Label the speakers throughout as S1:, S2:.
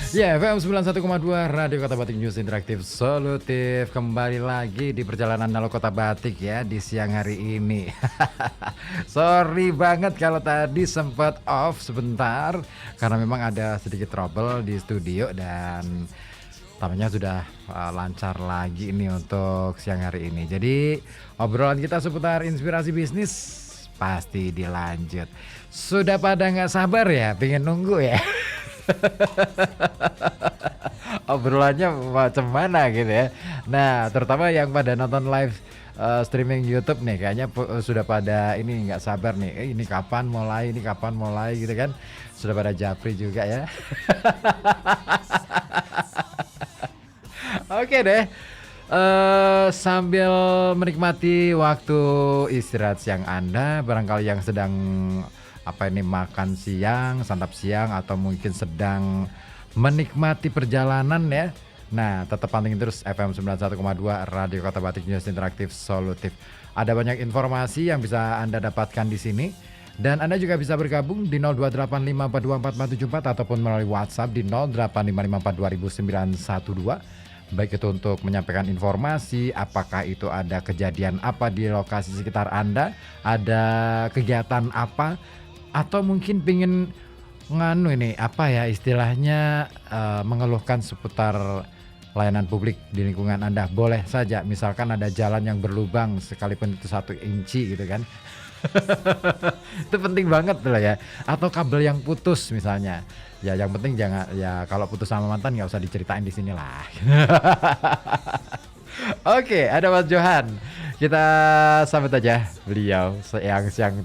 S1: Ya, FM 91,2 Radio Kota Batik News Interaktif Solutif. Kembali lagi di perjalanan Nalo Kota Batik ya di siang hari ini. Sorry banget kalau tadi sempat off sebentar karena memang ada sedikit trouble di studio dan tampaknya sudah lancar lagi ini untuk siang hari ini. Jadi obrolan kita seputar inspirasi bisnis pasti dilanjut. Sudah pada nggak sabar ya, pengen nunggu ya. Obrolannya macam mana gitu ya. Nah, terutama yang pada nonton live streaming YouTube nih, kayaknya sudah pada ini nggak sabar nih. Ini kapan mulai gitu kan. Sudah pada japri juga ya. Oke deh. Sambil menikmati waktu istirahat siang Anda, barangkali yang sedang makan siang, santap siang, atau mungkin sedang menikmati perjalanan ya. Nah, tetap pantengin terus FM 91,2 Radio Kota Batik News Interaktif Solutif. Ada banyak informasi yang bisa Anda dapatkan di sini. Dan Anda juga bisa bergabung di 02854244474 ataupun melalui WhatsApp di 0855542912. Baik itu untuk menyampaikan informasi, apakah itu ada kejadian apa di lokasi sekitar Anda, ada kegiatan apa, atau mungkin pengen istilahnya mengeluhkan seputar layanan publik di lingkungan Anda. Boleh saja, misalkan ada jalan yang berlubang sekalipun itu 1 inci gitu kan. Itu penting banget lah ya. Atau kabel yang putus misalnya. Ya yang penting jangan, ya kalau putus sama mantan nggak usah diceritain di sini lah. Oke, ada Mas Johan. Kita sambut aja beliau yang siang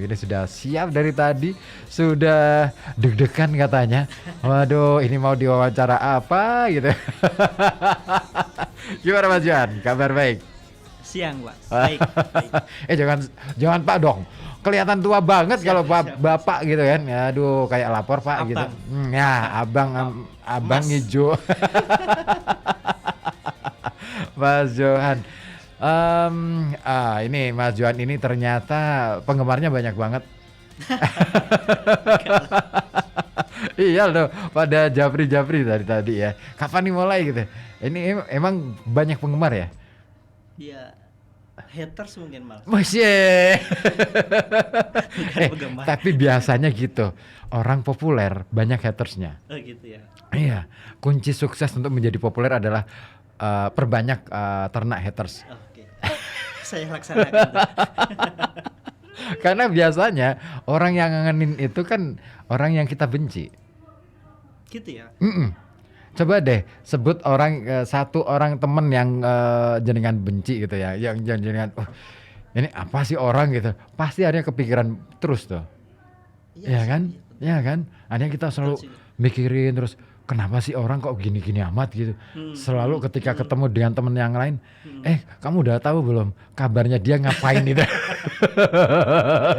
S1: ini sudah siap dari tadi, sudah deg-degan katanya. Waduh, ini mau diwawancara apa gitu. Gimana Mas Johan? Kabar baik?
S2: Siang, Pak. Baik.
S1: Jangan Pak dong. Kelihatan tua banget kalau Bapak gitu kan. Aduh, kayak lapor Pak
S2: Abang.
S1: gitu. Ya, abang hijau. Mas Johan. Ini Mas Johan ini ternyata penggemarnya banyak banget. Iya loh, pada Japri tadi ya. Kapan nih mulai gitu? Ini emang banyak penggemar ya?
S2: Iya, haters mungkin malah.
S1: Masih.
S2: Penggemar.
S1: Tapi biasanya gitu. Orang populer banyak hatersnya.
S2: Oh gitu ya.
S1: Iya, kunci sukses untuk menjadi populer adalah perbanyak ternak haters.
S2: Oke. Saya laksanakan.
S1: Karena biasanya orang yang ngangenin itu kan orang yang kita benci.
S2: Gitu ya.
S1: Coba deh sebut satu orang temen yang jenengan benci gitu ya, yang jenengan ini apa sih orang gitu, pasti akhirnya kepikiran terus tuh. Iya kan? Iya kan? Akhirnya kita selalu mikirin terus, kenapa sih orang kok gini-gini amat gitu. Selalu ketika ketemu dengan temen yang lain, kamu udah tahu belum kabarnya dia ngapain itu?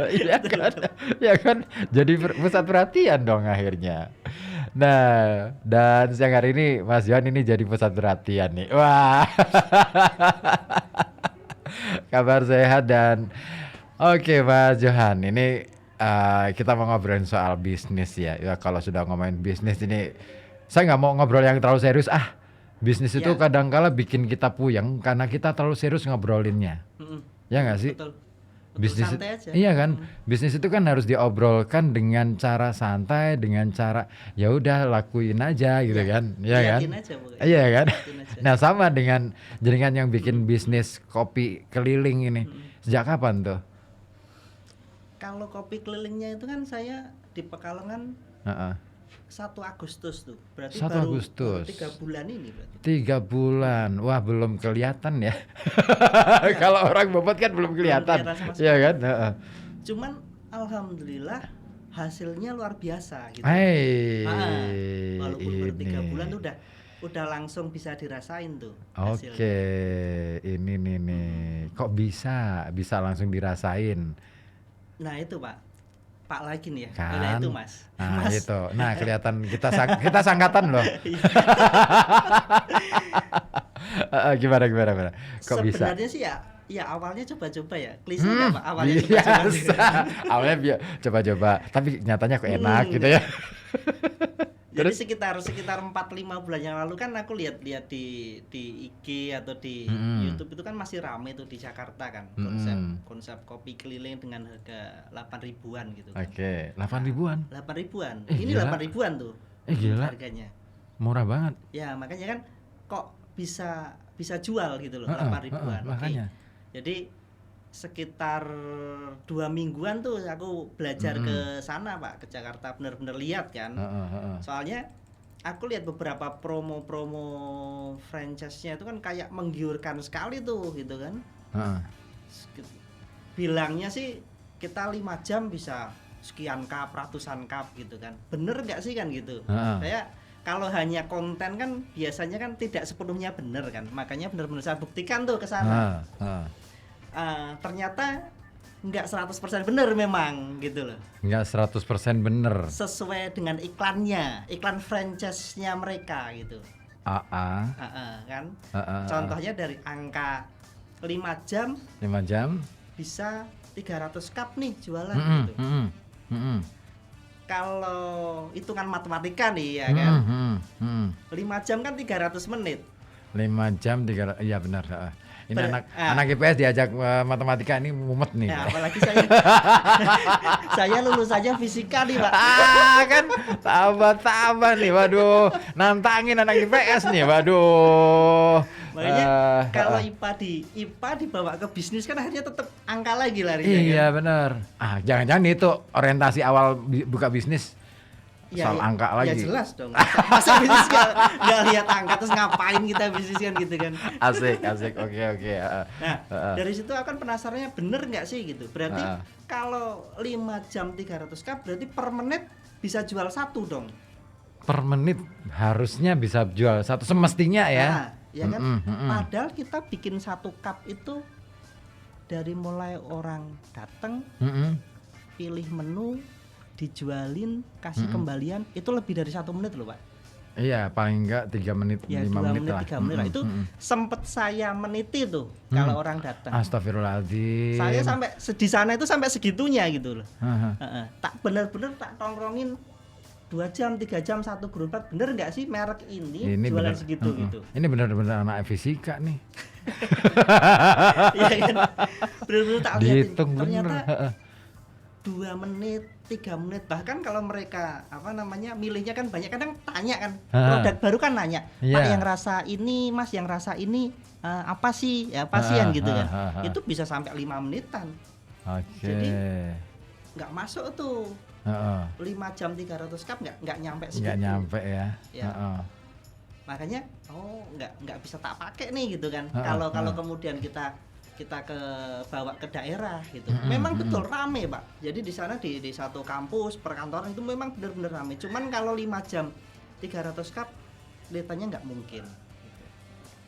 S1: Iya kan? Iya kan? Jadi pusat perhatian dong akhirnya. Nah, dan siang hari ini Mas Johan ini jadi pusat perhatian nih. Wah. Kabar sehat dan oke Mas Johan, ini kita mau ngobrolin soal bisnis ya. Ya kalau sudah ngomongin bisnis ini, saya nggak mau ngobrol yang terlalu serius. Bisnis itu kadang-kala bikin kita puyeng karena kita terlalu serius ngobrolinnya. Ya nggak sih?
S2: Betul.
S1: Bisnis
S2: Santai aja.
S1: iya kan, bisnis itu kan harus diobrolkan dengan cara santai, dengan cara ya udah lakuin aja gitu kan, ya kan?
S2: Aja,
S1: Iya kan?
S2: aja.
S1: Nah sama dengan jaringan yang bikin bisnis kopi keliling ini, sejak kapan tuh?
S2: Kalau kopi kelilingnya itu kan saya di Pekalongan 1 Agustus tuh. Berarti
S1: 1
S2: baru
S1: Agustus.
S2: 3 bulan ini berarti.
S1: 3 bulan, wah belum kelihatan ya. Kalau orang bobot kan belum kelihatan, ya kan?
S2: Cuman alhamdulillah hasilnya luar biasa gitu. Walaupun baru 3 bulan tuh udah langsung bisa dirasain tuh hasilnya.
S1: Oke, ini nih, kok bisa langsung dirasain?
S2: Nah itu Pak lagi nih ya,
S1: Kan?
S2: nah, itu Mas.
S1: Nah itu, nah kelihatan kita sangkatan loh. Gimana? Kok bisa?
S2: Sebenarnya sih ya awalnya coba-coba ya, klise Pak, awalnya
S1: biasa. Awalnya coba-coba, tapi nyatanya kok enak gitu ya.
S2: Jadi sekitar 4-5 bulan yang lalu kan aku lihat di IG atau di YouTube itu kan masih rame tuh di Jakarta kan konsep kopi keliling dengan harga 8 ribuan gitu kan.
S1: Oke, 8 ribuan.
S2: 8 ribuan. Ini gila. 8 ribuan tuh.
S1: Gila.
S2: Harganya.
S1: Murah banget.
S2: Ya, makanya kan kok bisa jual gitu loh 8 ribuan.
S1: Makanya.
S2: Jadi sekitar 2 mingguan tuh aku belajar ke sana Pak, ke Jakarta, bener-bener lihat kan. Soalnya aku lihat beberapa promo-promo franchise-nya itu kan kayak menggiurkan sekali tuh gitu kan. Bilangnya sih kita 5 jam bisa sekian cup, ratusan cup gitu kan. Bener nggak sih kan gitu. Saya kalau hanya konten kan biasanya kan tidak sepenuhnya bener kan. Makanya bener-bener saya buktikan tuh ke sana. Ternyata nggak 100% bener memang gitu loh.
S1: Nggak 100% bener.
S2: Sesuai dengan iklannya, iklan franchise-nya mereka gitu. Kan. Contohnya dari angka 5 jam bisa 300 cup nih jualan gitu. Kalau hitungan matematika nih ya kan. 5 jam kan 300 menit.
S1: 5 jam 300, iya benar. Ini anak IPS diajak matematika ini mumet nih.
S2: Ya, apalagi saya lulus aja fisika nih Pak.
S1: Kan tambah nih, waduh, nantangin anak IPS nih, waduh.
S2: Makanya kalau IPA dibawa ke bisnis kan akhirnya tetap angka lagi larinya.
S1: Iya
S2: kan?
S1: benar. Jangan-jangan itu orientasi awal buka bisnis. Soal angka lagi.
S2: Ya jelas dong. Masa bisnis nggak lihat angka terus ngapain kita bisnis kan gitu kan.
S1: Asik. Oke.
S2: Nah, dari situ akan penasarannya bener nggak sih gitu. Berarti kalau 5 jam 300 cup berarti per menit bisa jual 1 dong.
S1: Per menit harusnya bisa jual 1 semestinya ya.
S2: Nah, ya kan? Padahal kita bikin 1 cup itu dari mulai orang datang pilih menu, dijualin, kasih kembalian itu lebih dari 1 menit loh Pak.
S1: Iya, paling enggak 3 menit,
S2: ya,
S1: 5 menit lah.
S2: 3 menit lah. Itu sempet saya meniti tuh kalau orang datang.
S1: Astagfirullahaladzim.
S2: Saya sampai di sana itu sampai segitunya gitu loh. Tak bener-bener tak tongkrongin 2 jam, 3 jam, 1 gerobak. Bener nggak sih merek ini jualan bener, segitu gitu.
S1: Ini bener-bener anak fisika nih.
S2: Iya kan. Bener-bener tak lihat ternyata 2 menit, 3 menit, bahkan kalau mereka milihnya kan banyak, kadang tanya kan produk baru kan nanya, Pak yang rasa ini, Mas yang rasa ini apa sih yang gitu kan. Itu bisa sampai 5 menitan. Jadi nggak masuk tuh 5 jam 300 cup nggak nyampe segitu.
S1: Nggak nyampe ya.
S2: Makanya nggak bisa tak pakai nih gitu kan. Kalau kemudian kita ke bawa ke daerah gitu. Memang betul rame Pak. Jadi di sana di satu kampus perkantoran itu memang benar-benar rame. Cuman kalau 5 jam 300 cup kelihatannya nggak mungkin.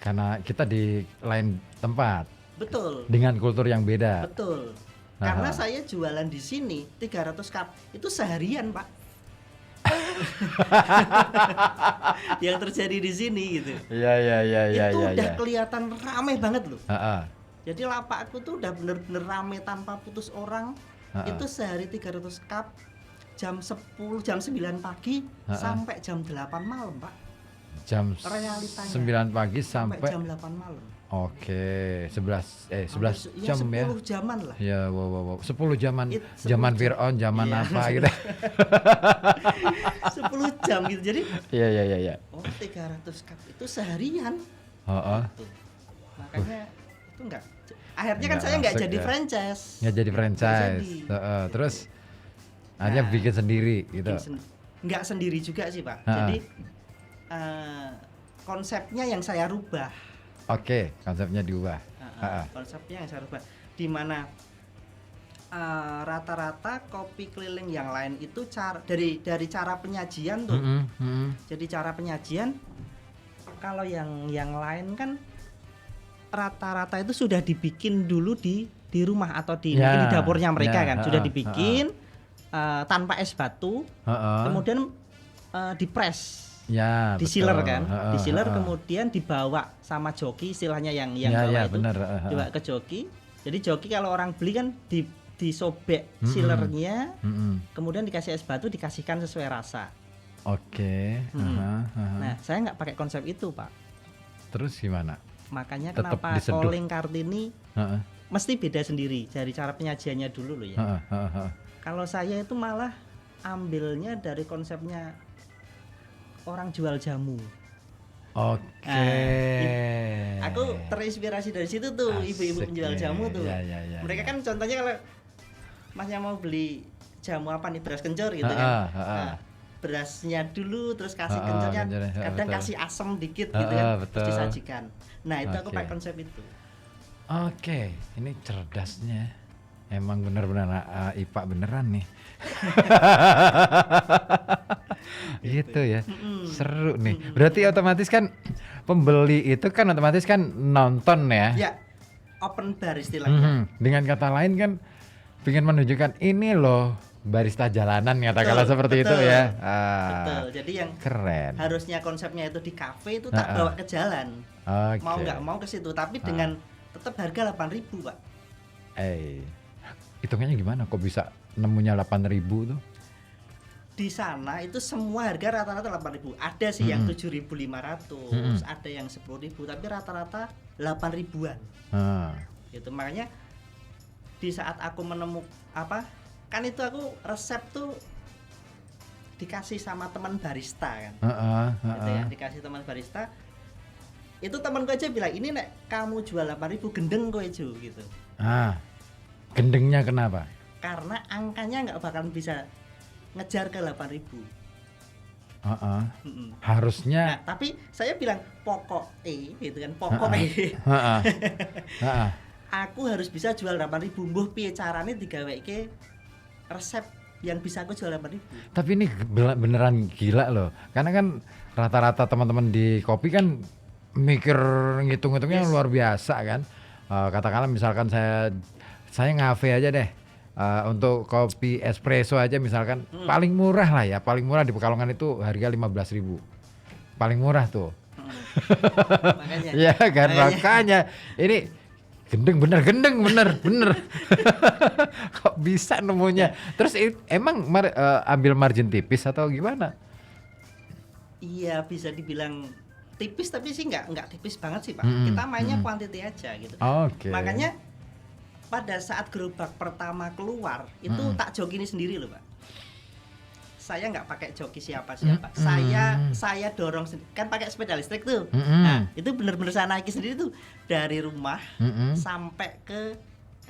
S1: Karena kita di lain tempat.
S2: Betul. Dengan
S1: kultur yang beda.
S2: Betul. Karena saya jualan di sini 300 cup itu seharian Pak. Yang terjadi di sini gitu.
S1: Iya.
S2: Itu udah kelihatan rame banget loh. Jadi lapakku tuh udah bener-bener rame tanpa putus orang. Itu sehari 300 cup, jam 10, jam 9 pagi sampai jam 8 malam, Pak.
S1: Jam 9 pagi sampai
S2: jam 8 malam.
S1: Oke, 11 jam 10
S2: ya. 10 jaman lah.
S1: Ya, wow. 10 jaman. Zaman Fir'aun, zaman apa gitu.
S2: 10 jam gitu. Jadi
S1: Iya.
S2: 300 cup itu seharian. Makanya itu akhirnya kan saya nggak jadi franchise.
S1: Terus akhirnya bikin sendiri gitu.
S2: Nggak sendiri juga sih Pak. Jadi konsepnya yang saya rubah.
S1: Oke, konsepnya diubah.
S2: Konsepnya yang saya rubah. Di mana rata-rata kopi keliling yang lain itu dari cara penyajian tuh. Jadi cara penyajian kalau yang lain kan rata-rata itu sudah dibikin dulu di rumah atau mungkin di dapurnya mereka kan sudah dibikin tanpa es batu, kemudian dipres, di sealer kan, di sealer kemudian dibawa sama joki istilahnya yang bawa itu, dibawa ke joki. Jadi joki kalau orang beli kan disobek sealernya, kemudian dikasih es batu, dikasihkan sesuai rasa.
S1: Oke.
S2: Nah, saya nggak pakai konsep itu, Pak.
S1: Terus gimana?
S2: Makanya
S1: Tetep
S2: kenapa
S1: diseduh.
S2: calling Kartini
S1: Heeh.
S2: mesti beda sendiri dari cara penyajiannya dulu loh ya. Kalau saya itu malah ambilnya dari konsepnya orang jual jamu.
S1: Oke.
S2: Aku terinspirasi dari situ tuh, ibu-ibu
S1: Asik
S2: penjual
S1: nih.
S2: jamu tuh.
S1: Ya.
S2: Mereka kan contohnya kalau masnya mau beli jamu apa nih, beras kencur gitu kan. Nah, berasnya dulu terus kasih kencurnya,
S1: kencurnya,
S2: kadang
S1: betul.
S2: kasih asam dikit gitu kan,
S1: betul.
S2: terus disajikan. Nah, itu aku
S1: Oke.
S2: pakai konsep itu.
S1: Oke, ini cerdasnya. Emang benar-benar IPA beneran nih. Gitu ya. Seru nih. Berarti otomatis kan pembeli itu kan otomatis kan nonton ya.
S2: Ya, open bar istilahnya.
S1: Dengan kata lain kan ingin menunjukkan ini loh barista jalanan katakanlah seperti itu ya.
S2: Betul. Jadi yang
S1: Keren.
S2: harusnya konsepnya itu di kafe itu tak bawa ke jalan.
S1: Oke.
S2: Mau nggak mau ke situ, tapi dengan tetap harga 8.000, Pak.
S1: Hitungannya gimana kok bisa nemunya 8.000 tuh?
S2: Di sana itu semua harga rata-rata 8.000. Ada sih yang 7.500, ada yang 10.000, tapi rata-rata 8.000-an. Gitu. Makanya di saat aku menemukan kan itu aku resep tuh dikasih sama teman barista kan. Gitu ya, dikasih teman barista. Itu temanku aja bilang, "Ini nek kamu jual 8.000 gendeng kowe Jo," gitu.
S1: Gendengnya kenapa?
S2: Karena angkanya nggak bakalan bisa ngejar ke 8.000.
S1: Harusnya.
S2: Nah, tapi saya bilang gitu kan, aku harus bisa jual 8.000. Mbuh piye carane digaweke resep yang bisa aku jual 8.000.
S1: Tapi ini beneran gila loh. Karena kan rata-rata teman-teman di kopi kan mikir ngitung-ngitungnya luar biasa kan. Katakanlah misalkan saya ngafe aja deh. Untuk kopi espresso aja misalkan paling murah lah ya, paling murah di Pekalongan itu harga 15.000. Paling murah tuh.
S2: Makanya.
S1: Ya kan, makanya ini gendeng bener. Kok bisa nemunya? Terus emang ambil margin tipis atau gimana?
S2: Iya, bisa dibilang tipis, tapi sih nggak tipis banget sih, Pak. Kita mainnya quantity aja gitu.
S1: Oke.
S2: Makanya pada saat gerobak pertama keluar itu tak jokini sendiri loh, Pak. Saya nggak pakai joki siapa-siapa. Saya dorong kan pakai sepeda listrik tuh. Nah, itu bener-bener saya naiki sendiri tuh dari rumah sampai ke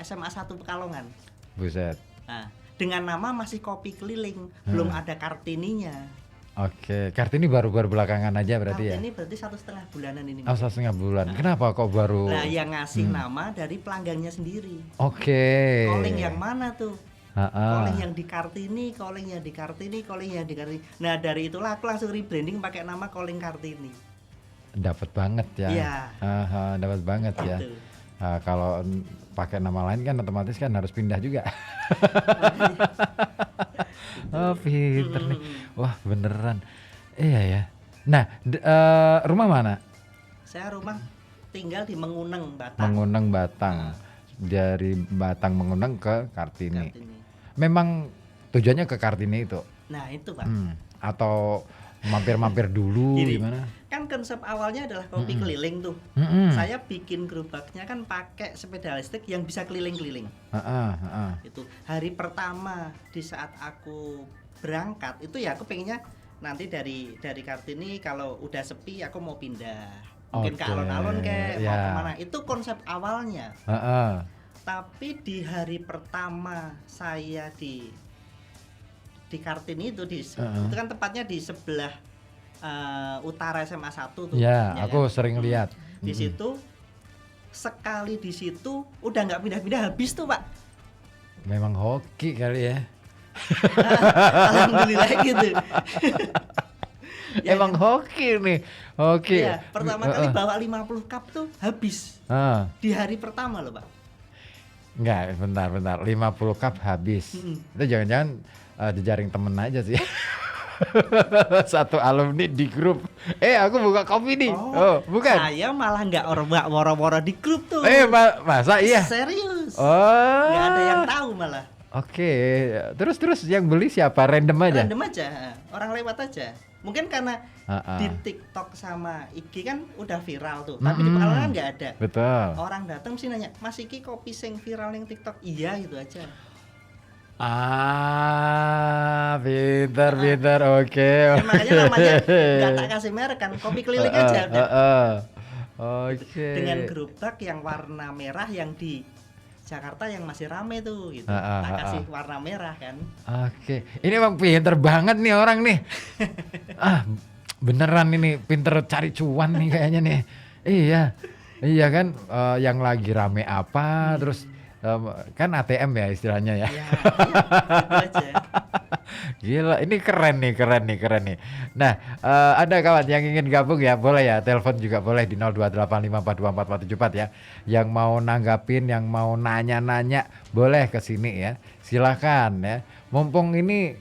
S2: SMA 1 Pekalongan.
S1: Buset.
S2: Nah, dengan nama masih kopi keliling, belum ada Kartininya.
S1: Oke, Kartini baru belakangan aja berarti ya?
S2: Ini berarti 1,5 bulanan ini.
S1: 1,5 bulan. Kenapa kok baru?
S2: Nah, yang ngasih nama dari pelanggannya sendiri.
S1: Oke.
S2: Calling yang mana tuh? Calling yang di Kartini, calling yang di Kartini, calling yang di Kartini. Nah, dari itulah aku langsung rebranding pakai nama Calling Kartini.
S1: Dapat banget ya.
S2: Iya.
S1: Dapat banget ya.
S2: Gitu.
S1: Kalau pakai nama lain kan otomatis kan harus pindah juga. Pinter nih. Wah, beneran. Iya ya. Nah, rumah mana?
S2: Saya rumah tinggal di Menguneng, Batang.
S1: Menguneng Batang. Dari Batang Menguneng ke Kartini. Memang tujuannya ke Kartini itu.
S2: Nah, itu, Pak.
S1: Atau mampir-mampir dulu gimana?
S2: Kan konsep awalnya adalah kopi keliling tuh. Saya bikin gerobaknya kan pakai sepeda listrik yang bisa keliling-keliling. Itu hari pertama di saat aku berangkat itu ya aku pengennya nanti dari Kartini kalau udah sepi aku mau pindah. Mungkin ke alun-alun kayak mau kemana. Itu konsep awalnya. Tapi di hari pertama saya di Kartini itu itu kan tepatnya di sebelah utara SMA 1 tuh.
S1: Ya, aku sering lihat.
S2: Di situ sekali di situ udah nggak pindah-pindah habis tuh, Pak.
S1: Memang hoki kali ya.
S2: Alhamdulillah gitu.
S1: Emang hoki nih. Hoki.
S2: Ya, pertama kali bawa 50 cup tuh habis. Di hari pertama loh, Pak.
S1: Enggak, bentar. 50 cup habis. Itu jangan-jangan jejaring temen aja sih. Satu alumni di grup. Aku buka kopi nih. Bukan.
S2: Saya malah nggak woro-woro di grup tuh.
S1: Masa iya?
S2: Serius.
S1: Oh.
S2: Nggak ada yang tahu malah.
S1: Oke, terus yang beli siapa? Random aja?
S2: Random aja, orang lewat aja. Mungkin karena di TikTok sama IG kan udah viral tuh, tapi di Pekalongan nggak ada.
S1: Betul.
S2: Orang datang mesti nanya, Mas iki kopi sing viral yang TikTok? Iya gitu aja.
S1: Pinter, oke.
S2: Ya, makanya namanya nggak tak kasih merek kan, kopi keliling aja udah.
S1: Oke.
S2: Dengan gerobak yang warna merah yang di Jakarta yang masih rame tuh gitu. Tak kasih warna merah kan.
S1: Oke. Ini emang pinter banget nih orang nih. Beneran ini pinter cari cuan nih kayaknya nih. Iya kan, yang lagi rame apa, terus kan ATM ya istilahnya ya.
S2: Iya, gitu aja.
S1: Gila, ini keren nih. Nah, ada kawan yang ingin gabung ya, boleh ya, telepon juga boleh di 0285424474 ya. Yang mau nanggapin, yang mau nanya-nanya, boleh ke sini ya. Silakan ya. Mumpung ini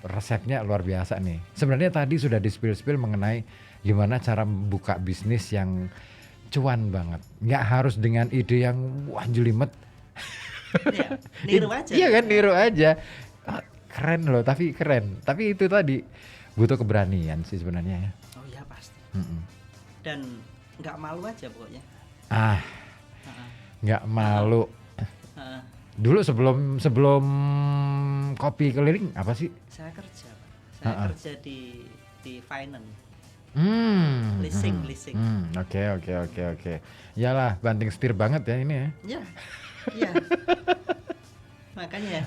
S1: resepnya luar biasa nih. Sebenarnya tadi sudah di-spill mengenai gimana cara buka bisnis yang cuan banget. Nggak harus dengan ide yang wah jelimet.
S2: Ya, niru aja.
S1: Iya kan, niru aja. Keren loh, tapi keren. Tapi itu tadi butuh keberanian sih sebenarnya ya.
S2: Oh iya pasti. Dan nggak malu aja pokoknya.
S1: Nggak malu. Dulu sebelum kopi keliling apa sih?
S2: Saya kerja, Pak. Saya kerja di finance. Leasing.
S1: Oke. Iyalah, banting setir banget ya ini ya.
S2: Iya. Makanya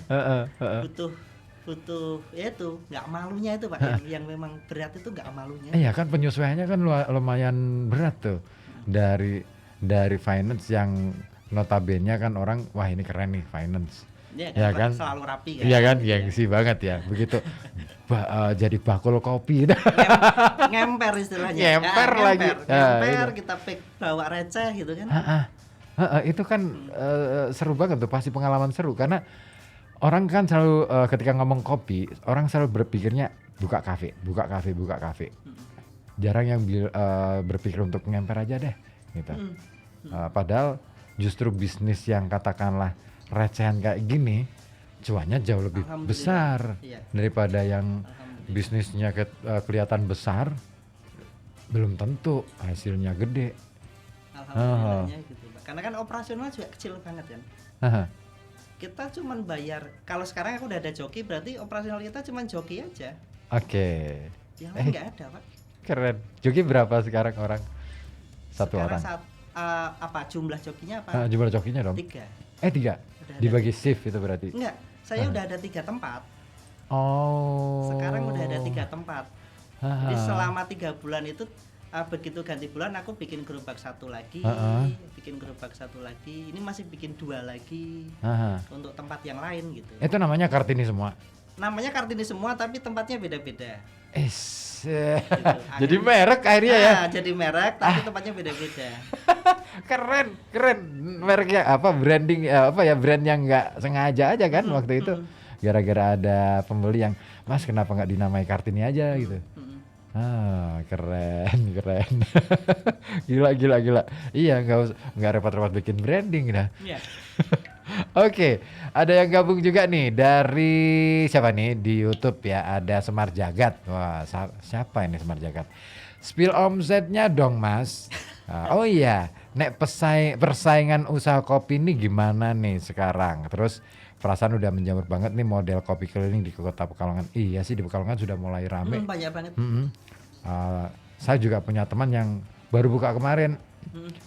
S2: butuh ya itu nggak malunya itu Pak, yang memang berat itu nggak malunya.
S1: Iya kan, penyesuaiannya kan lumayan berat tuh dari finance yang notabene kan orang wah ini keren nih finance.
S2: Ya kan selalu rapi kan.
S1: Iya kan, gengsi banget ya. Begitu jadi bakul kopi.
S2: Ngemper istilahnya.
S1: Ngemper lagi.
S2: Ngemper kita bawa receh gitu kan.
S1: Itu kan seru banget tuh, pasti pengalaman seru karena orang kan selalu ketika ngomong kopi, orang selalu berpikirnya buka kafe. Jarang yang berpikir untuk ngemper aja deh gitu. Padahal justru bisnis yang katakanlah recehan kayak gini, cuannya jauh lebih besar daripada yang bisnisnya kelihatan besar, belum tentu hasilnya gede.
S2: Alhamdulillahnya gitu Pak. Karena kan operasional juga kecil banget kan. Kita cuman bayar, kalau sekarang aku udah ada joki berarti operasional kita cuman joki aja.
S1: Oke.
S2: Yang lain nggak ada Pak.
S1: Keren. Joki berapa sekarang orang? Satu
S2: sekarang
S1: orang.
S2: Apa jumlah jokinya apa?
S1: Jumlah jokinya dong?
S2: 3.
S1: 3? Dibagi shift itu berarti?
S2: Enggak, saya udah ada 3 tempat.
S1: Oh.
S2: Sekarang udah ada 3 tempat. Jadi selama 3 bulan itu begitu ganti bulan aku bikin gerobak satu lagi, ini masih bikin 2 lagi untuk tempat yang lain gitu.
S1: Itu namanya Kartini semua?
S2: Namanya Kartini semua tapi tempatnya beda-beda.
S1: Gitu. Jadi merek akhirnya ya?
S2: Jadi merek tapi tempatnya beda-beda.
S1: Keren mereknya apa, branding brand yang nggak sengaja aja kan waktu itu gara-gara ada pembeli yang Mas kenapa nggak dinamai Kartini aja gitu. Keren. Gila. Iya, nggak repot-repot bikin branding dah.
S2: Iya.
S1: Oke, ada yang gabung juga nih dari siapa nih di YouTube ya, ada Semar Jagat. Wah, siapa ini Semar Jagat? Spill omsetnya dong Mas. Oh iya, nek persaingan usaha kopi ini gimana nih sekarang? Terus perasaan udah menjamur banget nih model kopi keliling di Kota Pekalongan. Iya sih, di Pekalongan sudah mulai rame.
S2: Banyak banget.
S1: Saya juga punya teman yang baru buka kemarin.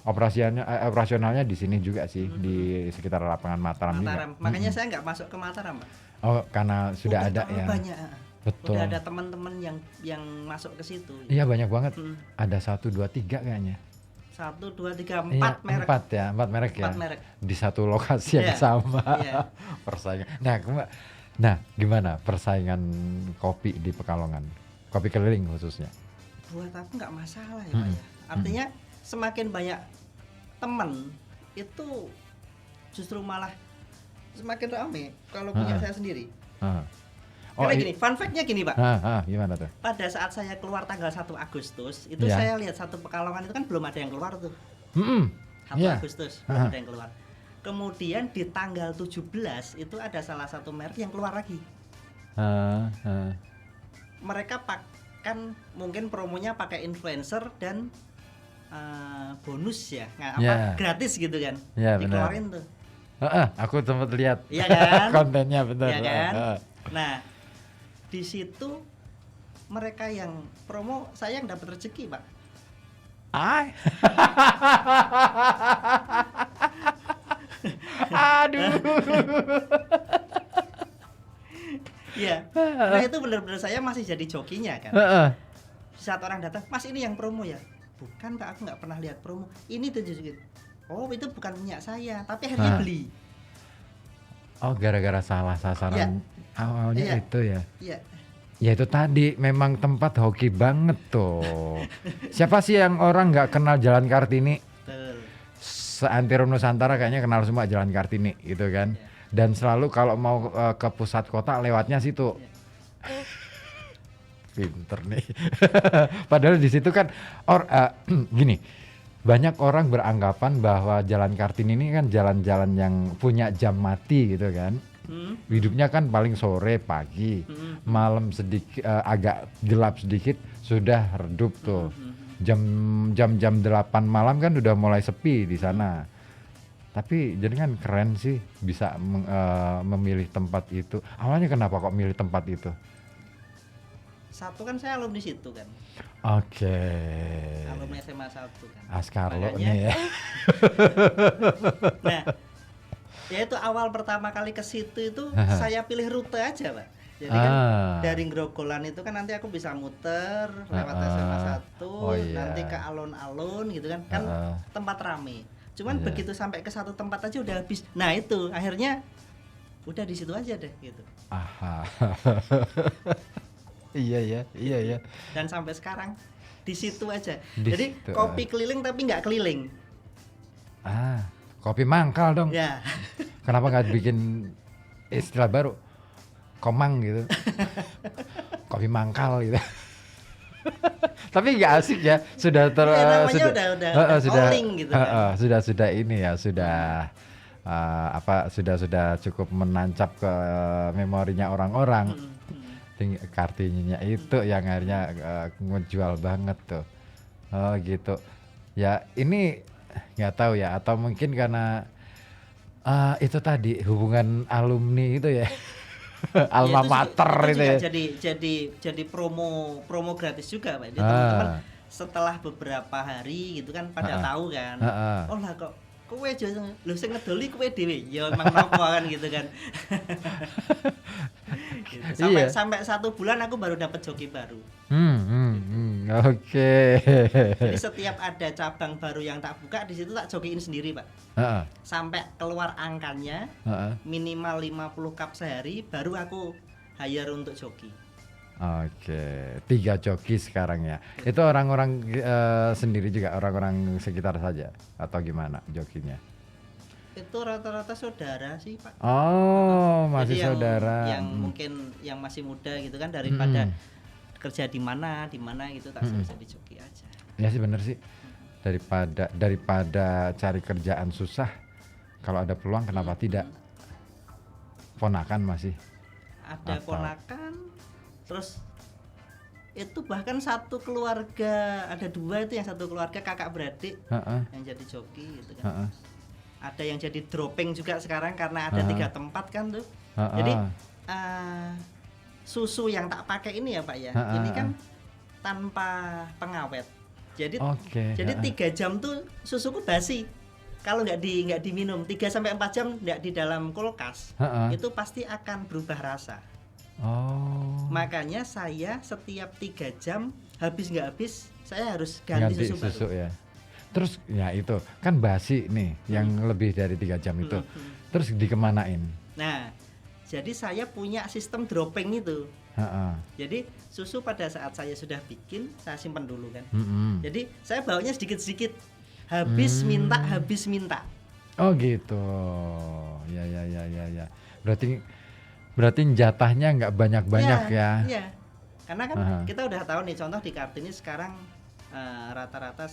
S1: Operasionalnya di sini juga sih, di sekitar lapangan Mataram juga.
S2: Makanya saya nggak masuk ke Mataram, Pak.
S1: Oh, karena sudah ada ya.
S2: Banyak.
S1: Betul.
S2: Udah ada teman-teman yang masuk ke situ.
S1: Iya, banyak banget. Ada 1, 2, 3 kayaknya.
S2: 1, 2, 3, 4 merek.
S1: 4 merek ya.
S2: 4 merek.
S1: Di satu lokasi yang sama. Persaingan. Nah, gimana persaingan kopi di Pekalongan? Kopi keliling khususnya.
S2: Buat aku nggak masalah ya, Pak ya. Artinya semakin banyak teman itu justru malah semakin ramai kalau punya saya sendiri. Karena gini, fun fact-nya gini Pak.
S1: Gimana tuh?
S2: Pada saat saya keluar tanggal 1 Agustus itu saya lihat satu Pekalongan itu kan belum ada yang keluar tuh. 1 Agustus belum ada yang keluar. Kemudian di tanggal 17 itu ada salah satu merek yang keluar lagi. Mereka kan mungkin promonya pakai influencer dan bonus ya, gratis gitu kan, dikeluarin tuh.
S1: Aku sempat lihat
S2: kan?
S1: kontennya benar.
S2: Ya kan? Nah, di situ mereka yang promo, saya yang dapat rezeki, Pak.
S1: Aduh.
S2: Iya. Nah, itu benar-benar saya masih jadi jokinya kan. Saat orang datang, "Mas, ini yang promo ya?" "Bukan, Pak, aku nggak pernah lihat promo." "Ini tuh gitu." "Oh, itu bukan punya saya, tapi akhirnya beli."
S1: Oh, gara-gara salah sasaran awalnya itu ya.
S2: Iya.
S1: Ya itu tadi memang tempat hoki banget tuh. Siapa sih yang orang nggak kenal Jalan Kartini?
S2: Betul.
S1: Seantero Nusantara kayaknya kenal semua Jalan Kartini gitu kan. Dan selalu kalau mau ke pusat kota lewatnya situ. Pinter nih. Padahal di situ kan gini, banyak orang beranggapan bahwa Jalan Kartini ini kan jalan-jalan yang punya jam mati gitu kan. Hidupnya kan paling sore, pagi, malam sedikit agak gelap sedikit sudah redup tuh. Jam 8 malam kan udah mulai sepi di sana. Tapi jadi kan keren sih bisa memilih tempat itu. Awalnya kenapa kok milih tempat itu?
S2: Satu kan saya alumni situ kan.
S1: Oke.
S2: Alumni SMA 1 kan.
S1: Askarlo nih ya.
S2: Nah, ya itu awal pertama kali ke situ itu saya pilih rute aja, Pak. Jadi kan dari Grogolan itu kan nanti aku bisa muter lewat SMA 1, nanti ke alun-alun gitu kan. Kan tempat rame. Cuman begitu sampai ke satu tempat aja udah habis. Nah, itu akhirnya udah di situ aja deh gitu.
S1: Iya ya.
S2: Dan sampai sekarang di situ aja. Jadi kopi keliling tapi nggak keliling.
S1: Kopi mangkal dong.
S2: Ya.
S1: Kenapa nggak bikin istilah baru? Komang gitu. Kopi mangkal gitu. Tapi nggak asik ya. Sudah
S2: calling gitu kan.
S1: Sudah ini ya, sudah sudah cukup menancap ke memorinya orang-orang. Kartinya itu yang akhirnya ngejual banget tuh. Oh gitu. Ya ini nggak tahu ya, atau mungkin karena itu tadi hubungan alumni itu ya. Alma mater itu ya.
S2: Jadi promo gratis juga, Pak. Jadi teman-teman setelah beberapa hari gitu kan pada tahu kan. Oh lah kok kowe aja lho sing ngedoli kowe dhewe. Ya emang nopo kan gitu kan. Gitu. Sampai 1 bulan aku baru dapat joki baru.
S1: Oke.
S2: Jadi setiap ada cabang baru yang tak buka di situ tak jokiin sendiri, Pak. Sampai keluar angkanya minimal 50 cup sehari baru aku hire untuk joki.
S1: Oke, 3 joki sekarang ya. Itu orang-orang sendiri juga, orang-orang sekitar saja atau gimana jokinya?
S2: Itu rata-rata saudara sih, Pak.
S1: Oh, masih
S2: jadi
S1: saudara.
S2: Yang mungkin yang masih muda gitu kan, daripada kerja di mana gitu tak jadi joki aja.
S1: Ya sih bener sih. Daripada cari kerjaan susah, kalau ada peluang kenapa tidak? Ponakan masih.
S2: Ada ponakan, terus itu bahkan satu keluarga, ada 2 itu, yang satu keluarga kakak beradik yang jadi joki gitu kan. Ada yang jadi dropping juga sekarang karena ada 3 tempat kan tuh. Jadi susu yang tak pakai ini ya, Pak ya. Ini kan tanpa pengawet. Jadi 3 jam tuh susuku basi. Kalau nggak diminum 3 sampai 4 jam nggak di dalam kulkas, itu pasti akan berubah rasa. Makanya saya setiap 3 jam habis nggak habis saya harus ganti susu baru.
S1: Ya. Terus ya itu kan basi nih yang lebih dari 3 jam itu. Terus dikemanain? Nah,
S2: jadi saya punya sistem dropping itu. Jadi susu pada saat saya sudah bikin saya simpan dulu kan. Jadi saya bawanya sedikit-sedikit. Habis minta.
S1: Oh gitu. Ya. Berarti jatahnya nggak banyak-banyak ya.
S2: Iya. Karena kan kita udah tahu nih, contoh di Kartini sekarang rata-rata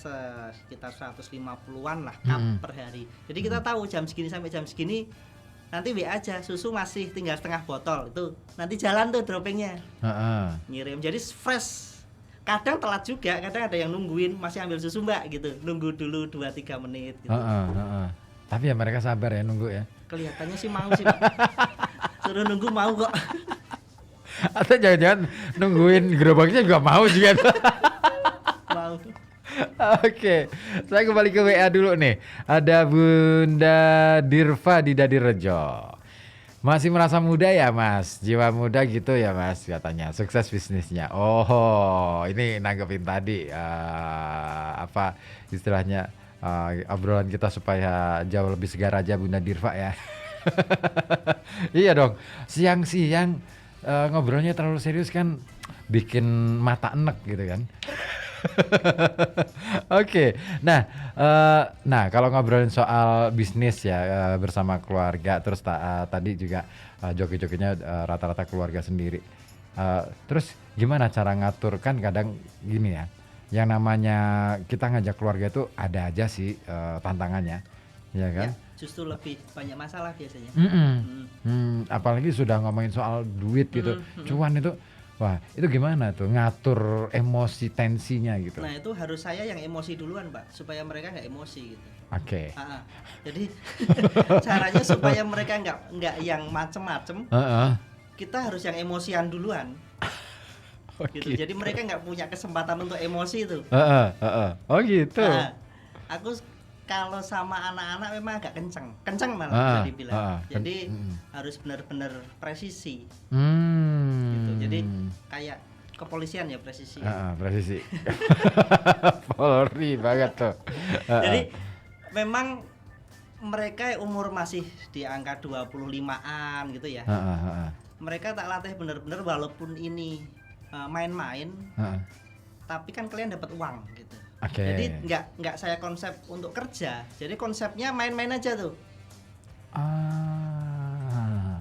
S2: sekitar 150-an lah cup per hari. Jadi kita tahu jam segini sampai jam segini nanti WA aja, susu masih tinggal setengah botol, itu nanti jalan tuh droppingnya. Ngirim, jadi fresh. Kadang telat juga, kadang ada yang nungguin masih ambil susu mbak gitu, nunggu dulu 2-3 menit gitu.
S1: Tapi ya mereka sabar ya nunggu ya.
S2: Kelihatannya sih mau sih Pak. Suruh nunggu mau kok.
S1: Atau jangan-jangan nungguin gerobaknya juga mau juga.
S2: Mau.
S1: Oke, saya kembali ke WA dulu nih. Ada Bunda Dirva di Dadirejo. Masih merasa muda ya mas, jiwa muda gitu ya mas katanya. Sukses bisnisnya. Oh, ini nanggepin tadi apa istilahnya obrolan kita supaya jauh lebih segar aja Bunda Dirva ya. Iya dong, siang-siang ngobrolnya terlalu serius kan bikin mata enek gitu kan. Oke, nah kalau ngobrolin soal bisnis ya bersama keluarga, terus tadi juga joki-jokinya rata-rata keluarga sendiri. Terus gimana cara ngatur, kan kadang gini ya, yang namanya kita ngajak keluarga itu ada aja sih tantangannya, ya kan?
S2: Ya, justru lebih banyak masalah biasanya.
S1: Apalagi sudah ngomongin soal duit gitu, cuan itu. Wah, itu gimana tuh ngatur emosi tensinya gitu?
S2: Nah, itu harus saya yang emosi duluan, Pak, supaya mereka nggak emosi gitu.
S1: Oke.
S2: Jadi caranya supaya mereka nggak yang macem-macem, kita harus yang emosian duluan. Gitu. Jadi mereka nggak punya kesempatan untuk emosi itu.
S1: Oh gitu.
S2: Aku kalau sama anak-anak memang agak kenceng malah bisa dibilang. Jadi harus benar-benar presisi. Gitu. Jadi kayak kepolisian ya presisi.
S1: Presisi. Polri banget tuh.
S2: Jadi memang mereka umur masih di angka 25-an gitu ya. Mereka tak latih benar-benar walaupun ini main-main, tapi kan kalian dapat uang gitu. Jadi nggak saya konsep untuk kerja, jadi konsepnya main-main aja tuh.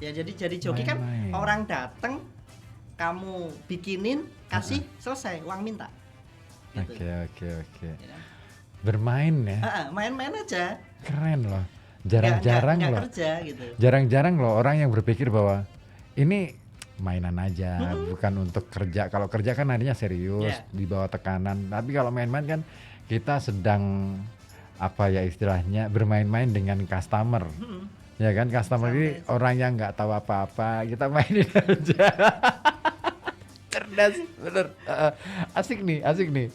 S2: Ya jadi joki kan orang datang, kamu bikinin, kasih, selesai, uang minta. Gitu.
S1: Oke. Ya, bermain ya?
S2: Main-main aja.
S1: Keren loh. Jarang-jarang
S2: nggak
S1: loh.
S2: Kerja gitu.
S1: Jarang-jarang loh orang yang berpikir bahwa ini mainan aja, bukan untuk kerja. Kalau kerja kan artinya serius, di bawah tekanan. Tapi kalau main-main kan kita sedang apa ya istilahnya bermain-main dengan customer. Ya kan, customer ini orang yang nggak tahu apa-apa, kita mainin aja. Cerdas, bener. Asik nih,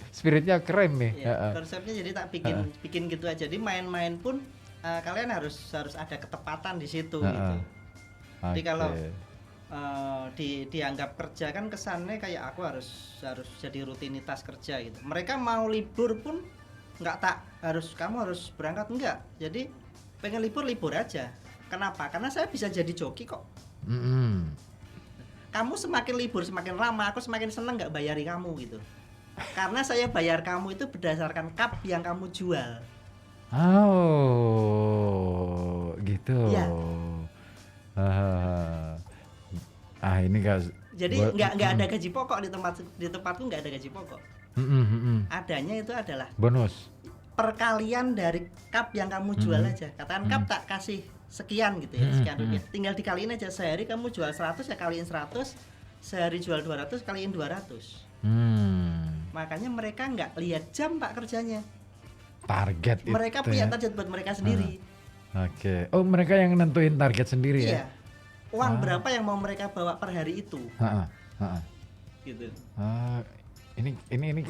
S1: spiritnya keren nih.
S2: Konsepnya jadi tak bikin gitu aja. Jadi main-main pun kalian harus ada ketepatan di situ gitu. Jadi kalau dianggap kerja kan kesannya kayak aku harus jadi rutinitas kerja gitu. Mereka mau libur pun kamu harus berangkat, enggak. Jadi pengen libur aja. Kenapa? Karena saya bisa jadi joki kok. Kamu semakin libur semakin lama, aku semakin seneng nggak bayari kamu gitu. Karena saya bayar kamu itu berdasarkan cup yang kamu jual.
S1: Oh, gitu.
S2: Ya.
S1: Ini
S2: jadi nggak ada gaji pokok di tempatku, nggak ada gaji pokok. Adanya itu adalah
S1: bonus
S2: perkalian dari cup yang kamu jual aja. Katakan cup tak kasih sekian gitu ya, sekian rupiah, tinggal dikaliin aja. Sehari kamu jual 100 ya kaliin 100, sehari jual 200 kaliin 200. Makanya mereka nggak lihat jam Pak kerjanya,
S1: target
S2: mereka
S1: itu
S2: punya
S1: ya?
S2: target buat mereka sendiri.
S1: Oke. Oh, mereka yang nentuin target sendiri ya?
S2: Iya. Uang berapa yang mau mereka bawa per hari itu. Gitu.
S1: Ini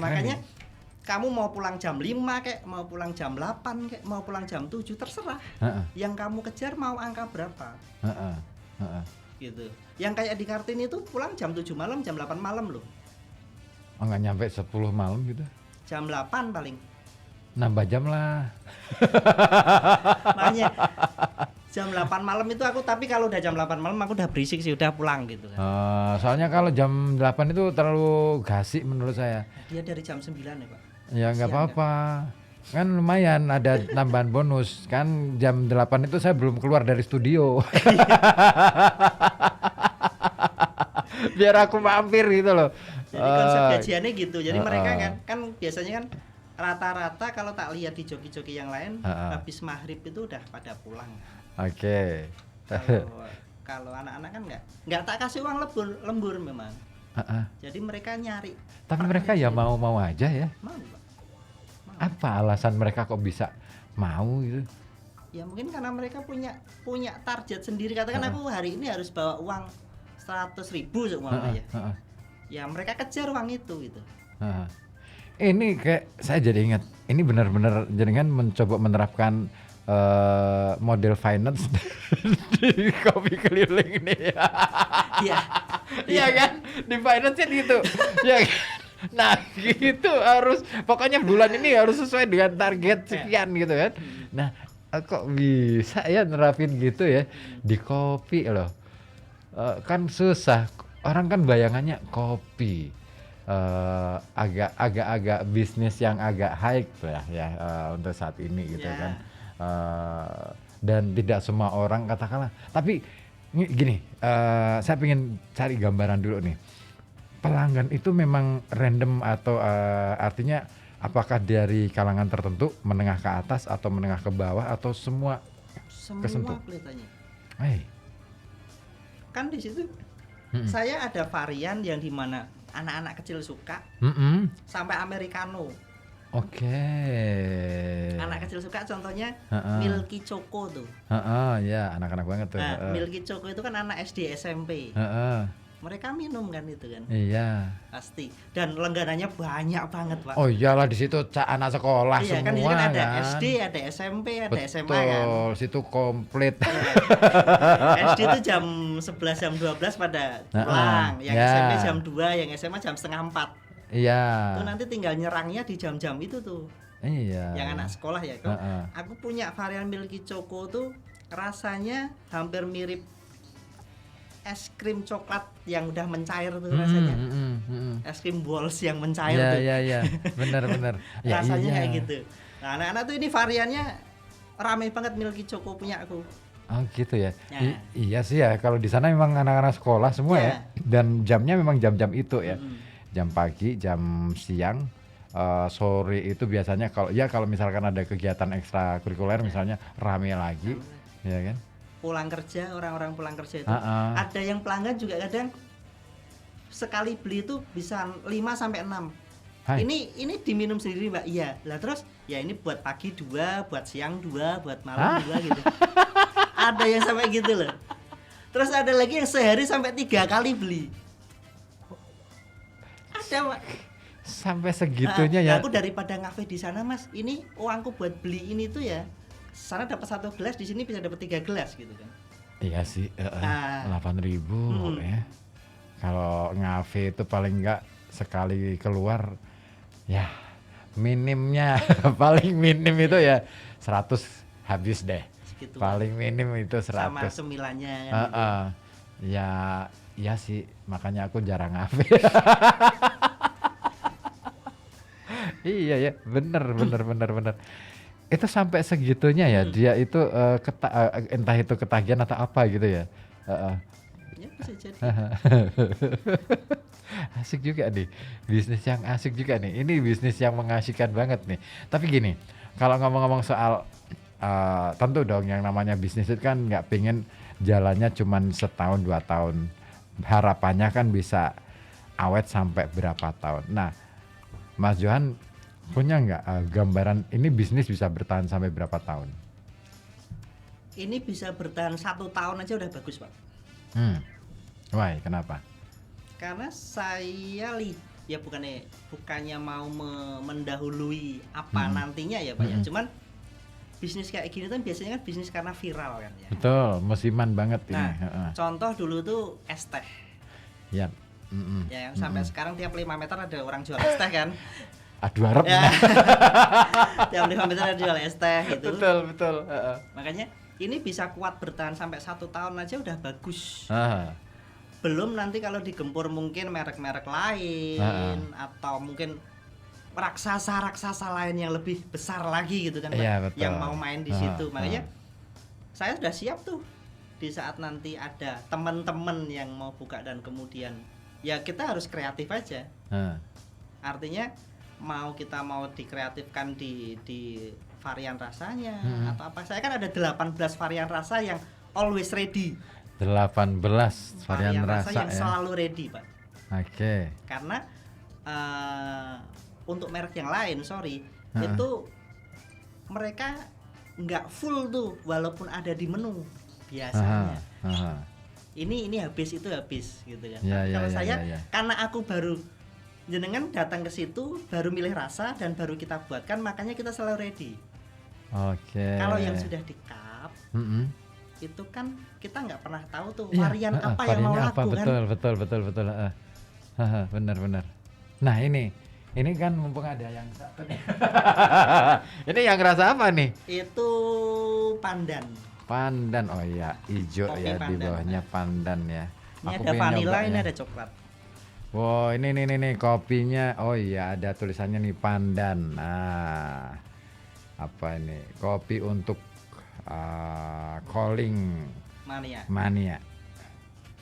S2: Makanya
S1: keren.
S2: Kamu mau pulang jam 5 kek, mau pulang jam 8 kek, mau pulang jam 7 terserah. Yang kamu kejar mau angka berapa. Gitu. Yang kayak di Kartini itu pulang jam 7 malam, jam 8 malam loh.
S1: Oh, nggak nyampe 10 malam gitu?
S2: Jam 8 paling.
S1: Nambah jam lah.
S2: Makanya jam 8 malam itu aku, tapi kalau udah jam 8 malam aku udah berisik sih, udah pulang gitu kan.
S1: Soalnya kalau jam 8 itu terlalu gasik menurut saya.
S2: Dia dari jam 9 ya Pak.
S1: Ya nggak apa-apa. Kan lumayan ada tambahan bonus. Kan jam 8 itu saya belum keluar dari studio. Biar aku mampir gitu loh.
S2: Jadi konsep gajiannya gitu. Jadi mereka kan biasanya kan rata-rata kalau tak lihat di joki-joki yang lain habis maghrib itu udah pada pulang.
S1: Oke.
S2: Kalau anak-anak kan nggak tak kasih uang lembur memang. Jadi mereka nyari.
S1: Tapi mereka ya mau-mau aja ya.
S2: Mau, Pak. Mau.
S1: Apa alasan mereka kok bisa mau gitu?
S2: Ya mungkin karena mereka punya target sendiri. Katakan aku hari ini harus bawa uang 100.000 seumpamanya. Ya mereka kejar uang itu gitu.
S1: Ini kayak saya jadi ingat, ini benar-benar jenengan mencoba menerapkan model finance di kopi keliling ini.
S2: Iya.
S1: Iya kan? Di finance kan gitu. Ya kan? Nah, gitu harus pokoknya bulan ini harus sesuai dengan target sekian gitu kan. Nah, kok bisa ya nerapin gitu ya di kopi loh. Kan susah. Orang kan bayangannya kopi. Agak bisnis yang agak high lah ya untuk saat ini gitu kan. Dan tidak semua orang katakanlah. Tapi gini, saya pengen cari gambaran dulu nih. Pelanggan itu memang random atau artinya apakah dari kalangan tertentu, menengah ke atas atau menengah ke bawah atau semua kesentuh?
S2: Kelihatannya. Kan di situ saya ada varian yang dimana anak-anak kecil suka sampai americano.
S1: Oke.
S2: Anak kecil suka contohnya Milky Choco tuh.
S1: Ya anak-anak banget tuh.
S2: Nah, Milky Choco itu kan anak SD SMP. Mereka minum kan itu kan.
S1: Iya.
S2: Pasti. Dan langganannya banyak banget, Pak.
S1: Oh iyalah di situ anak sekolah
S2: iya,
S1: semua
S2: kan. Iya kan ada
S1: kan.
S2: SD, ada SMP, ada
S1: Betul,
S2: SMA kan.
S1: Betul, situ komplit.
S2: SD itu jam 11 jam 12 pada pulang. Yang SMP jam 2, yang SMA jam setengah 4.
S1: Iya.
S2: Itu nanti tinggal nyerangnya di jam-jam itu tuh.
S1: Iya.
S2: Yang anak sekolah ya. Aku punya varian Milky Choco tuh rasanya hampir mirip es krim coklat yang udah mencair tuh rasanya. Es krim balls yang mencair tuh.
S1: Iya. Benar. Ya,
S2: rasanya
S1: iya.
S2: kayak gitu. Nah, anak-anak tuh ini variannya rame banget Milky Choco punya aku.
S1: Oh gitu ya. Iya sih ya. Kalau di sana memang anak-anak sekolah semua ya. Dan jamnya memang jam-jam itu ya. Jam pagi, jam siang, sore itu biasanya kalau misalkan ada kegiatan ekstrakurikuler misalnya rame lagi, ya kan?
S2: Pulang kerja, orang-orang pulang kerja itu ada yang pelanggan juga kadang sekali beli itu bisa 5 sampai 6. Ini diminum sendiri, Mbak. Iya. Lah terus ya ini buat pagi 2, buat siang 2, buat malam 2 gitu. Ada yang sampai gitu loh. Terus ada lagi yang sehari sampai 3 kali beli. Ada, Pak.
S1: Sampai segitunya ya.
S2: Aku daripada ngafe di sana, Mas, ini uangku buat beli ini tuh ya. Sana dapat 1 gelas, di sini bisa dapat 3 gelas gitu kan.
S1: Iya sih, 8.000 ya. Kalau ngafe itu paling enggak sekali keluar ya minimnya paling minim itu ya 100 habis deh. Segitu paling minim itu 100.
S2: Sama cemilannya kan gitu.
S1: Ya sih, makanya aku jarang ngafe. Iya ya, bener. Itu sampai segitunya ya, dia itu entah itu ketagihan atau apa gitu ya.
S2: Ya bisa jadi.
S1: Asik juga nih, bisnis yang asik juga nih. Ini bisnis yang mengasihkan banget nih. Tapi gini, kalau ngomong-ngomong soal tentu dong yang namanya bisnis itu kan nggak pengen jalannya cuman setahun 2 tahun. Harapannya kan bisa awet sampai berapa tahun. Nah, Mas Johan punya nggak gambaran ini bisnis bisa bertahan sampai berapa tahun?
S2: Ini bisa bertahan 1 tahun aja udah bagus, Pak.
S1: Why? Kenapa?
S2: Karena saya ya bukannya mau mendahului apa nantinya ya, Pak ya. Cuman bisnis kayak gini kan biasanya kan bisnis karena viral kan ya.
S1: Betul, musiman banget ini.
S2: Contoh dulu tuh es teh.
S1: Ya.
S2: Ya, sampai sekarang tiap 5 meter ada orang jual es teh kan.
S1: Aduh harap ya.
S2: Tiap 5 meter ada jual es teh gitu.
S1: Betul.
S2: Makanya ini bisa kuat bertahan sampai 1 tahun aja udah bagus. Belum nanti kalau digempur mungkin merek-merek lain atau mungkin raksasa lain yang lebih besar lagi gitu kan, yang mau main di situ. Makanya saya sudah siap tuh di saat nanti ada teman-teman yang mau buka dan kemudian ya kita harus kreatif aja.
S1: Heeh.
S2: Artinya kita mau dikreatifkan di varian rasanya atau apa. Saya kan ada 18 varian rasa yang always ready.
S1: 18 varian rasa
S2: yang
S1: ya.
S2: selalu ready, Pak.
S1: Oke.
S2: Karena untuk merek yang lain, itu mereka nggak full tuh walaupun ada di menu biasanya. Ini habis itu habis gitu kan. Kalau saya karena aku baru jenengan datang ke situ baru milih rasa dan baru kita buatkan, makanya kita selalu ready.
S1: Oke.
S2: Kalau yang sudah di cup itu kan kita nggak pernah tahu tuh varian apa
S1: variannya
S2: yang mau
S1: apa,
S2: laku kan.
S1: Betul. Benar. Nah ini kan mumpung ada yang satu nih. Ini yang rasa apa nih?
S2: Itu pandan.
S1: Pandan, oh iya, hijau
S2: Kopi
S1: ya,
S2: pandan.
S1: di bawahnya pandan ya.
S2: Ini
S1: Aku
S2: ada
S1: pengen
S2: vanila,
S1: nyoba
S2: ini
S1: ya.
S2: ada coklat.
S1: Wow, ini kopinya. Oh iya, ada tulisannya nih pandan. Nah, apa ini? Kopi untuk calling mania.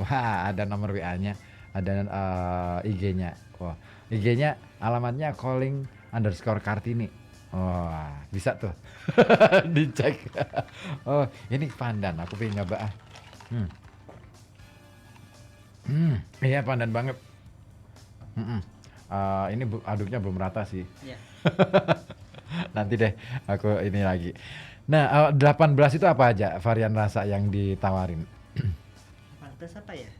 S1: Wah, ada nomor WA-nya, ada IG-nya. Wah, IG-nya alamatnya calling_Kartini. Wah, bisa tuh dicek. Oh, ini pandan. Aku pengen nyoba. Iya pandan banget. Ini aduknya belum rata sih.
S2: Ya.
S1: Nanti deh aku ini lagi. Nah, 18 itu apa aja varian rasa yang ditawarin?
S2: 18 apa ya?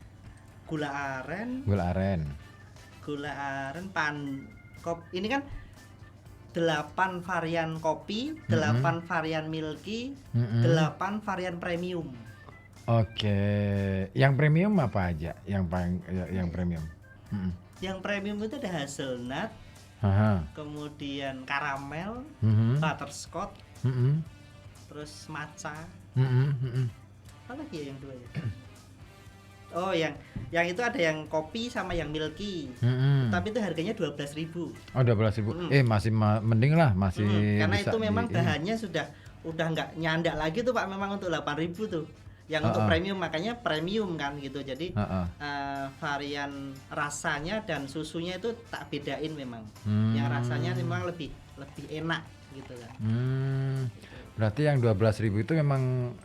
S2: Gula aren, ini kan 8 varian kopi, 8 varian milky, 8 varian premium.
S1: Oke, yang premium apa aja? Yang premium.
S2: Yang premium itu ada hazelnut, kemudian karamel, butterscotch, terus matcha. Apa lagi ya yang dua ya? Oh, yang itu ada yang kopi sama yang milky. Tapi itu harganya 12.000.
S1: Oh, 12.000. Masih mending lah, masih
S2: karena
S1: bisa
S2: itu memang bahannya udah nggak nyandak lagi tuh Pak, memang untuk 8.000 tuh. Yang untuk premium, makanya premium kan gitu. Jadi varian rasanya dan susunya itu tak bedain memang. Yang rasanya memang lebih enak gitu kan.
S1: Berarti yang 12.000 itu memang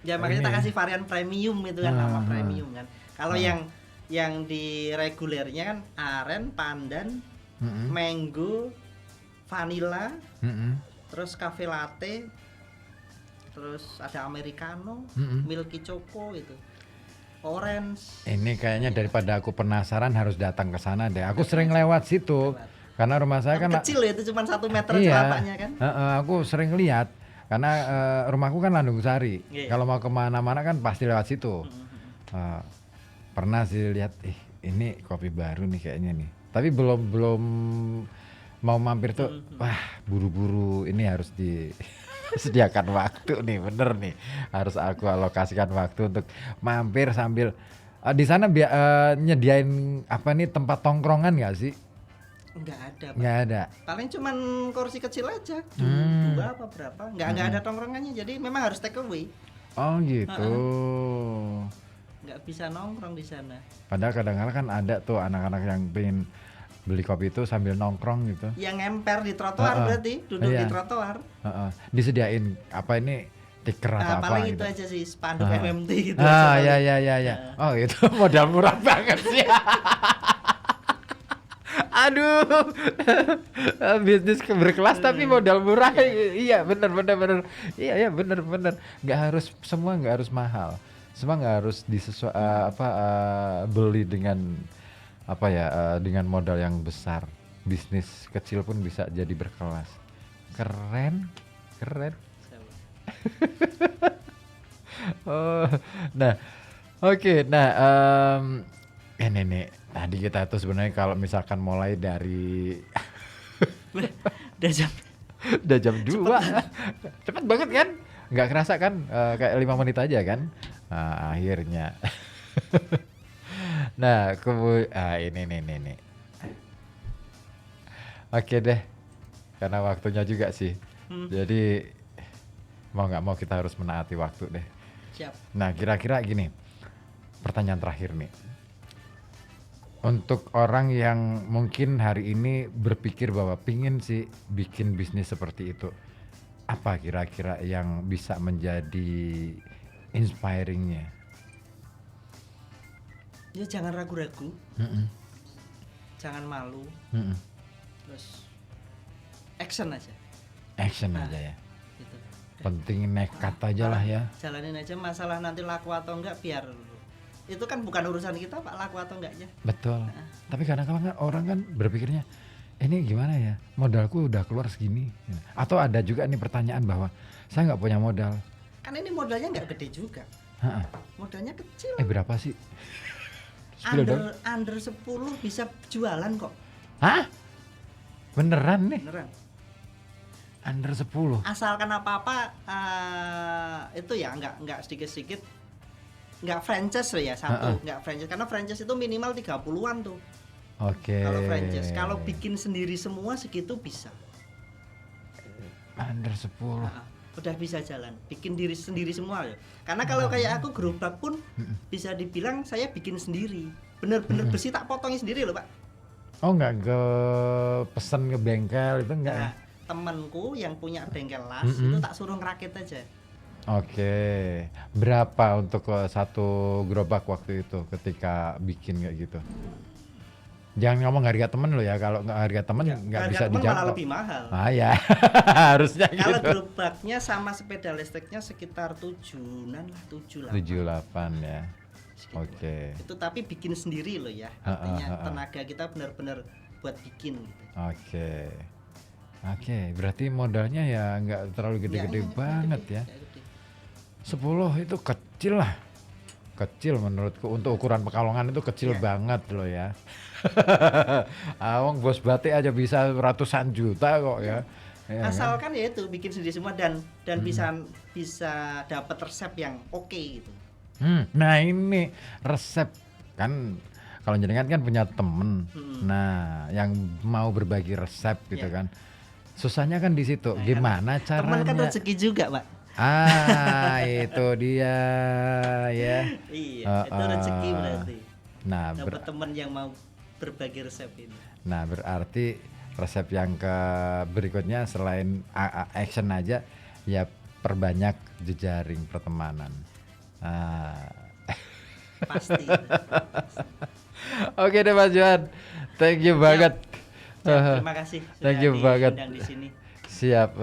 S2: ya makanya kita kasih varian premium itu kan, nama premium kan. Kalau yang di regulernya kan aren, pandan, mango, vanilla, terus cafe latte, terus ada americano, milky choco gitu, orange.
S1: Ini kayaknya daripada aku penasaran harus datang ke sana deh. Aku sering lewat situ. Karena rumah saya kan
S2: kecil ya, itu cuma 1 meter celapaknya kan.
S1: Aku sering lihat. Karena rumahku kan Landung Sari. Kalau mau kemana-mana kan pasti lewat situ. Pernah sih lihat, ini kopi baru nih kayaknya nih. Tapi belum mau mampir tuh. Wah, buru-buru ini harus disediakan waktu nih, bener nih. Harus aku alokasikan waktu untuk mampir sambil di sana nyediain apa nih, tempat tongkrongan nggak sih?
S2: Enggak ada, Pak.
S1: Nggak ada.
S2: Paling cuman kursi kecil aja, 2 apa berapa. Enggak ada tongkrongannya, jadi memang harus take away.
S1: Oh gitu.
S2: Nggak bisa nongkrong di sana.
S1: Padahal kadang-kadang kan ada tuh anak-anak yang pengen beli kopi itu sambil nongkrong gitu.
S2: Yang ngemper di trotoar berarti, duduk di trotoar.
S1: Disediain apa ini, tikar atau apa
S2: paling
S1: gitu.
S2: itu aja sih, spanduk MMT gitu.
S1: Ya. Oh itu modal murah banget sih. Aduh, bisnis berkelas tapi modal murah. Iya bener. Iya bener. Semua nggak harus mahal. Semua nggak harus beli dengan dengan modal yang besar. Bisnis kecil pun bisa jadi berkelas. Keren. Ini tadi kita tuh sebenarnya kalau misalkan mulai dari udah jam 2. Cepet banget kan? Nggak kerasa kan? Kayak 5 menit aja kan? Akhirnya. Nah, ini. Oke deh. Karena waktunya juga sih. Jadi mau nggak mau kita harus menaati waktu deh.
S2: Siap.
S1: Nah, kira-kira gini. Pertanyaan terakhir nih. Untuk orang yang mungkin hari ini berpikir bahwa pingin sih bikin bisnis seperti itu, apa kira-kira yang bisa menjadi inspiring-nya?
S2: Ya jangan ragu-ragu,
S1: Mm-mm,
S2: jangan malu,
S1: mm-mm.
S2: terus action aja
S1: Action
S2: Nah.
S1: aja ya.
S2: gitu.
S1: Penting nekat aja lah ya.
S2: Jalanin aja, masalah nanti laku atau enggak biar itu kan bukan urusan kita Pak, laku atau enggaknya.
S1: Betul. Tapi kadang-kadang kan orang kan berpikirnya ini gimana ya, modalku udah keluar segini. Atau ada juga nih pertanyaan bahwa saya nggak punya modal.
S2: Kan ini modalnya nggak gede juga,
S1: Ha-ha.
S2: modalnya kecil.
S1: Berapa sih? Spill dong.
S2: Under 10 bisa jualan kok,
S1: Hah? Beneran nih?
S2: beneran.
S1: Under 10.
S2: Asalkan apa-apa itu ya nggak sedikit-sedikit, nggak franchise loh ya, satu nggak franchise, karena franchise itu minimal 30-an tuh
S1: Oke.
S2: kalau franchise. Kalau bikin sendiri semua segitu bisa.
S1: Under 10.
S2: Udah bisa jalan, bikin diri sendiri semua ya. Karena kalau kayak aku gerobak pun bisa dibilang saya bikin sendiri, bener-bener besi tak potongin sendiri loh Pak.
S1: Oh nggak ke pesen ke bengkel itu enggak ya?
S2: Nah, temenku yang punya bengkel las itu tak suruh ngerakit aja.
S1: Oke. Berapa untuk satu gerobak waktu itu ketika bikin kayak gitu? Jangan ngomong harga temen lo ya, kalau nggak harga temen nggak
S2: Harga
S1: bisa
S2: temen malah
S1: dijangkau.
S2: lebih mahal.
S1: Ah ya, harusnya
S2: Kalau
S1: gitu.
S2: gerobaknya sama sepeda listriknya sekitar 7-an lah, 7 lah.
S1: 78 ya.
S2: Segitu.
S1: Oke.
S2: Itu tapi bikin sendiri loh ya. Artinya tenaga kita benar-benar buat bikin gitu.
S1: Oke. Oke, berarti modalnya ya nggak terlalu gede-gede banget ya. 10 itu kecil lah. Kecil menurutku, untuk ukuran Pekalongan itu kecil banget loh ya. Awang bos batik aja bisa ratusan juta kok ya. Ya kan?
S2: Asalkan ya itu bikin sendiri semua dan bisa dapat resep yang oke gitu.
S1: Nah ini resep kan, kalau jenengan kan punya temen, nah yang mau berbagi resep gitu kan, susahnya kan di situ. Gimana
S2: Teman kan
S1: caranya?
S2: rezeki juga Pak.
S1: Itu dia ya.
S2: Iya, itu rezeki berarti.
S1: Nah,
S2: Dapat teman yang mau berbagi resep ini.
S1: nah berarti resep yang ke berikutnya selain action aja ya, perbanyak jejaring pertemanan.
S2: Pasti.
S1: Oke deh Mas Johan, thank you banget.
S2: Terima kasih sudah
S1: Thank you banget.
S2: diundang di sini.
S1: Siap,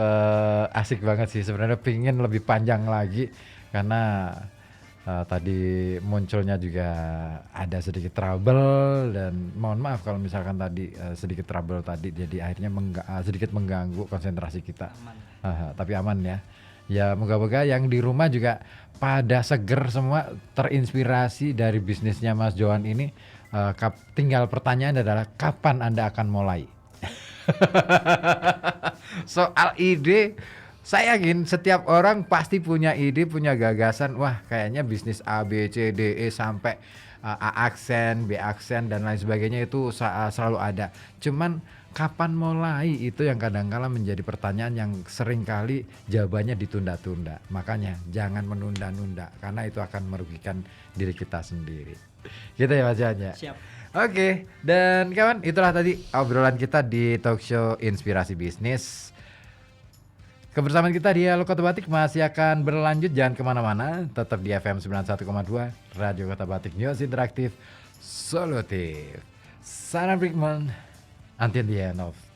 S1: asik banget sih sebenarnya, pingin lebih panjang lagi karena tadi munculnya juga ada sedikit trouble, dan mohon maaf kalau misalkan tadi sedikit trouble tadi, jadi akhirnya sedikit mengganggu konsentrasi kita.
S2: Aman.
S1: Tapi aman ya. Ya moga-moga yang di rumah juga pada seger semua, terinspirasi dari bisnisnya Mas Johan ini. Tinggal pertanyaan adalah kapan Anda akan mulai? Soal ide, saya yakin setiap orang pasti punya ide, punya gagasan. Wah, kayaknya bisnis A, B, C, D, E sampai A aksen, B aksen dan lain sebagainya itu selalu ada. Cuman kapan mulai itu yang kadang-kala menjadi pertanyaan yang sering kali jawabannya ditunda-tunda. Makanya jangan menunda-nunda karena itu akan merugikan diri kita sendiri. Gitu ya Mas Jan ya.
S2: Siap.
S1: Oke, dan kawan, itulah tadi obrolan kita di talk show Inspirasi Bisnis. Kebersamaan kita di Halo Kota Batik masih akan berlanjut, jangan kemana-mana, tetap di FM 91,2 Radio Kota Batik, News Interaktif Solutif. Salam Brickman, until the end of